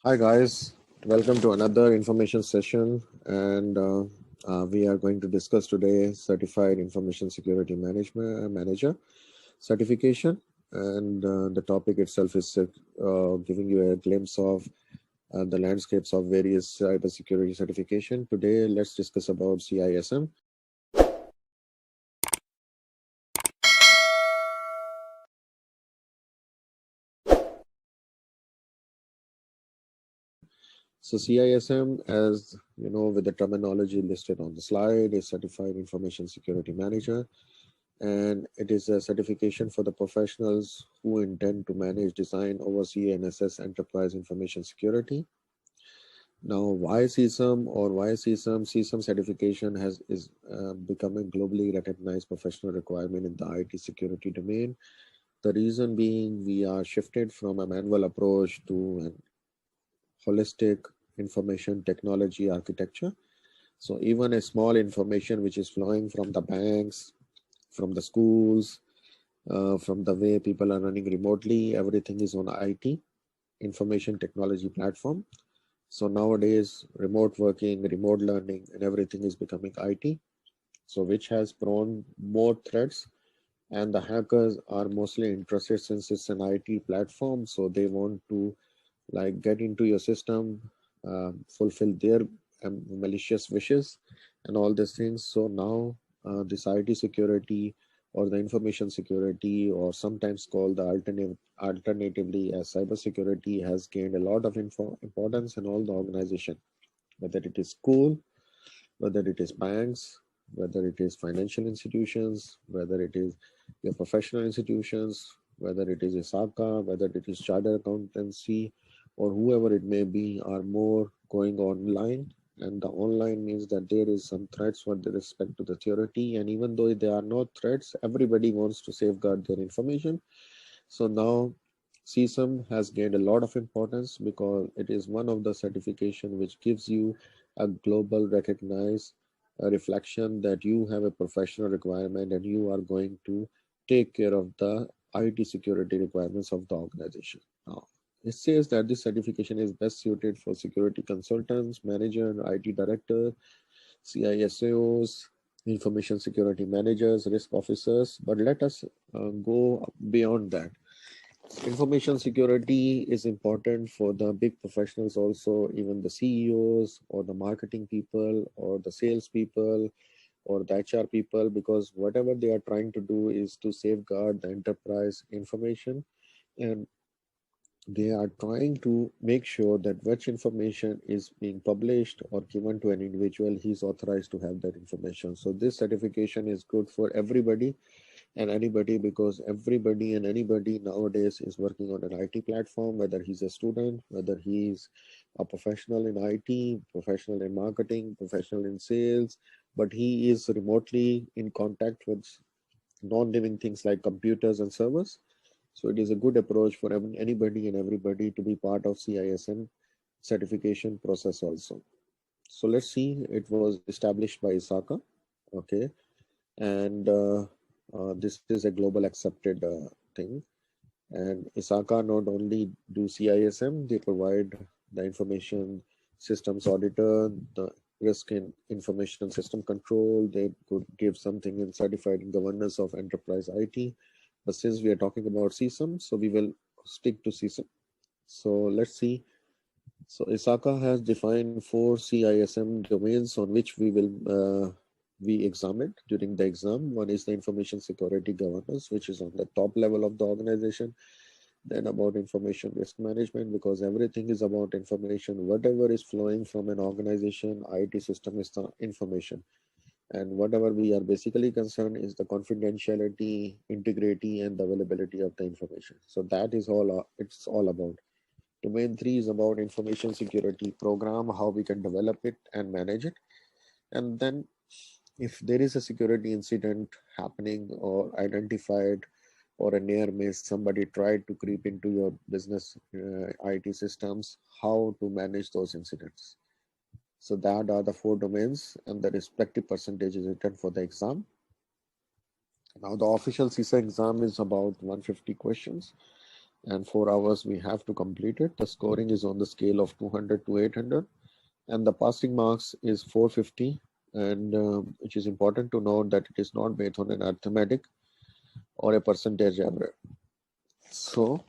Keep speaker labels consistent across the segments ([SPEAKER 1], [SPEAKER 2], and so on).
[SPEAKER 1] Hi guys, welcome to another information session, and we are going to discuss today Certified Information Security Manager certification, and the topic itself is giving you a glimpse of the landscapes of various cybersecurity certification. Today, let's discuss about CISM. So CISM, as you know, with the terminology listed on the slide, is Certified Information Security Manager, and it is a certification for the professionals who intend to manage, design, oversee, and assess enterprise information security. Now, why CISM or why CISM? CISM certification is becoming globally recognized professional requirement in the IT security domain. The reason being we are shifted from a manual approach to an holistic information technology architecture. So even a small information which is flowing from the banks, from the schools, from the way people are running remotely, everything is on IT, information technology platform. So nowadays, remote working, remote learning, and everything is becoming IT. So which has brought more threats, and the hackers are mostly interested since it's an IT platform. So they want to like get into your system, fulfill their malicious wishes, and all these things. So now this IT security or the information security, or sometimes called the alternatively as cybersecurity, has gained a lot of importance in all the organization, whether it is school, whether it is banks, whether it is financial institutions, whether it is your professional institutions, whether it is ISACA, whether it is chartered accountancy, or whoever it may be, are more going online. And the online means that there is some threats with respect to the security. And even though there are no threats, everybody wants to safeguard their information. So now CSM has gained a lot of importance because it is one of the certification which gives you a global recognized reflection that you have a professional requirement and you are going to take care of the IT security requirements of the organization. Now, it says that this certification is best suited for security consultants, manager, IT director, CISOs, information security managers, risk officers. But let us go beyond that. Information security is important for the big professionals also, even the CEOs or the marketing people or the sales people or the HR people, because whatever they are trying to do is to safeguard the enterprise information, and they are trying to make sure that which information is being published or given to an individual, he's authorized to have that information. So this certification is good for everybody and anybody, because everybody and anybody nowadays is working on an IT platform, whether he's a student, whether he's a professional in IT, professional in marketing, professional in sales, but he is remotely in contact with non-living things like computers and servers. So it is a good approach for anybody and everybody to be part of CISM certification process also. So let's see, it was established by ISACA, okay, and this is a global accepted thing. And ISACA not only do CISM, they provide the information systems auditor, the risk in information system control. They could give something in certified in governance of enterprise IT. But since we are talking about CISM, so we will stick to CISM. So let's see. So ISACA has defined 4 CISM domains on which we will we examined during the exam. One is the information security governance, which is on the top level of the organization. Then about information risk management, because everything is about information. Whatever is flowing from an organization, IT system is the information. And whatever we are basically concerned is the confidentiality, integrity, and the availability of the information. So that is all it's all about. Domain 3 is about information security program, how we can develop it and manage it. And then if there is a security incident happening or identified, or a near miss, somebody tried to creep into your business IT systems, how to manage those incidents. So that are the 4 domains, and the respective percentage is written for the exam. Now the official CISA exam is about 150 questions, and 4 hours we have to complete it. The scoring is on the scale of 200 to 800, and the passing marks is 450, and which is important to note that it is not based on an arithmetic or a percentage average. So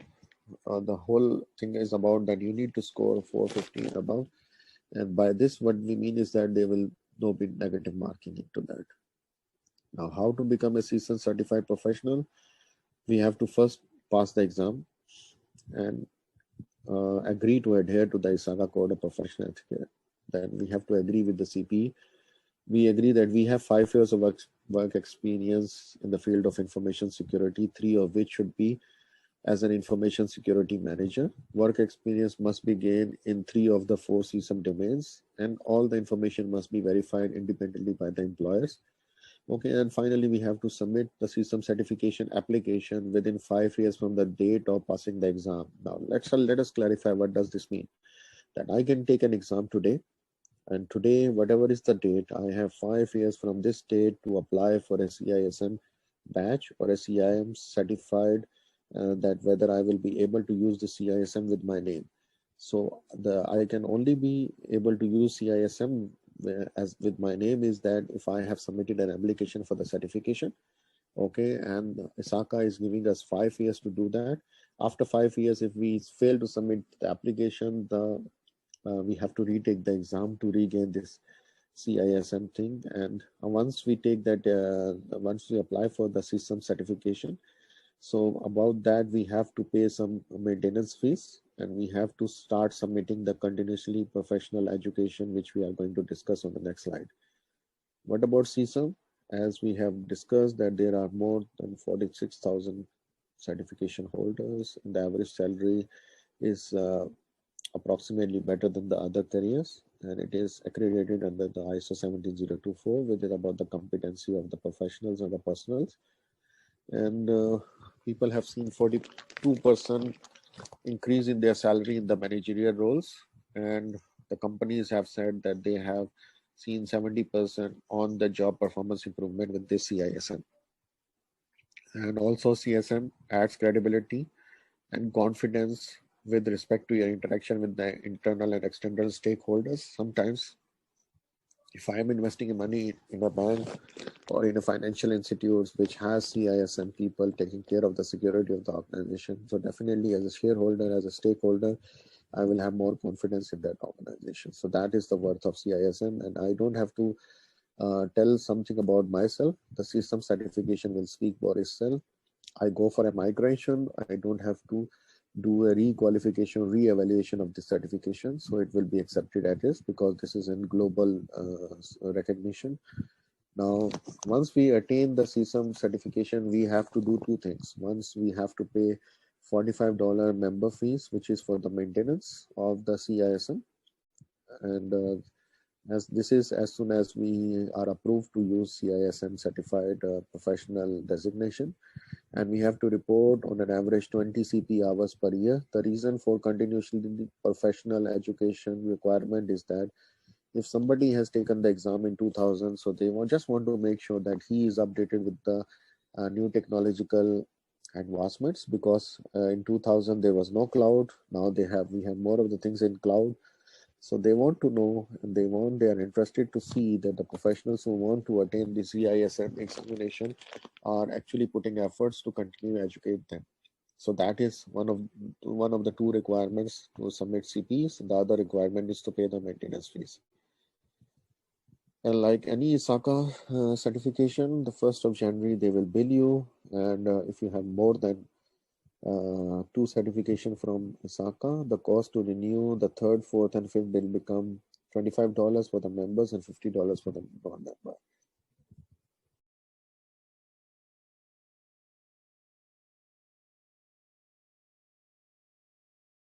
[SPEAKER 1] the whole thing is about that you need to score 450 and above, and by this what we mean is that there will no be negative marking into that. Now, how to become a CISM certified professional? We have to first pass the exam and agree to adhere to the ISACA Code of Professional Etiquette. Then we have to agree with the CP. We agree that we have 5 years of work experience in the field of information security, 3 of which should be as an information security manager. Work experience must be gained in 3 of the 4 CISM domains, and all the information must be verified independently by the employers. Okay, and finally, we have to submit the CISM certification application within 5 years from the date of passing the exam. Now, let us clarify what does this mean. That I can take an exam today, and today, whatever is the date, I have 5 years from this date to apply for a CISM badge or a CIM certified, that whether I will be able to use the CISM with my name. So I can only be able to use CISM as with my name is that if I have submitted an application for the certification, okay, and ISACA is giving us 5 years to do that. After 5 years, if we fail to submit the application, we have to retake the exam to regain this CISM thing. And once we take that, once we apply for the CISM certification, so about that, we have to pay some maintenance fees, and we have to start submitting the continuously professional education, which we are going to discuss on the next slide. What about CISM? As we have discussed that there are more than 46,000 certification holders, and the average salary is approximately better than the other careers, and it is accredited under the ISO 17024, which is about the competency of the professionals and the personals. And people have seen 42% increase in their salary in the managerial roles, and the companies have said that they have seen 70% on the job performance improvement with this CISM. And also CISM adds credibility and confidence with respect to your interaction with the internal and external stakeholders. Sometimes if I am investing money in a bank or in a financial institute which has CISM people taking care of the security of the organization, so definitely as a shareholder, as a stakeholder, I will have more confidence in that organization. So that is the worth of CISM, and I don't have to tell something about myself. The CISM certification will speak for itself. I go for a migration. I don't have to do a re-qualification, re-evaluation of the certification. So it will be accepted as is because this is in global recognition. Now, once we attain the CISM certification, we have to do 2 things. Once we have to pay $45 member fees, which is for the maintenance of the CISM. And as this is as soon as we are approved to use CISM certified professional designation, and we have to report on an average 20 CP hours per year. The reason for continuously professional education requirement is that if somebody has taken the exam in 2000, so they just want to make sure that he is updated with the new technological advancements, because in 2000 there was no cloud. Now we have more of the things in cloud. So they want to know, and they are interested to see that the professionals who want to attain the CISM examination are actually putting efforts to continue to educate them. So that is one of the 2 requirements to submit CPs. The other requirement is to pay the maintenance fees. And like any ISACA certification, the 1st of January they will bill you, and if you have more than 2 certification from ISACA, the cost to renew the 3rd, 4th, and 5th will become $25 for the members and $50 for the non-members.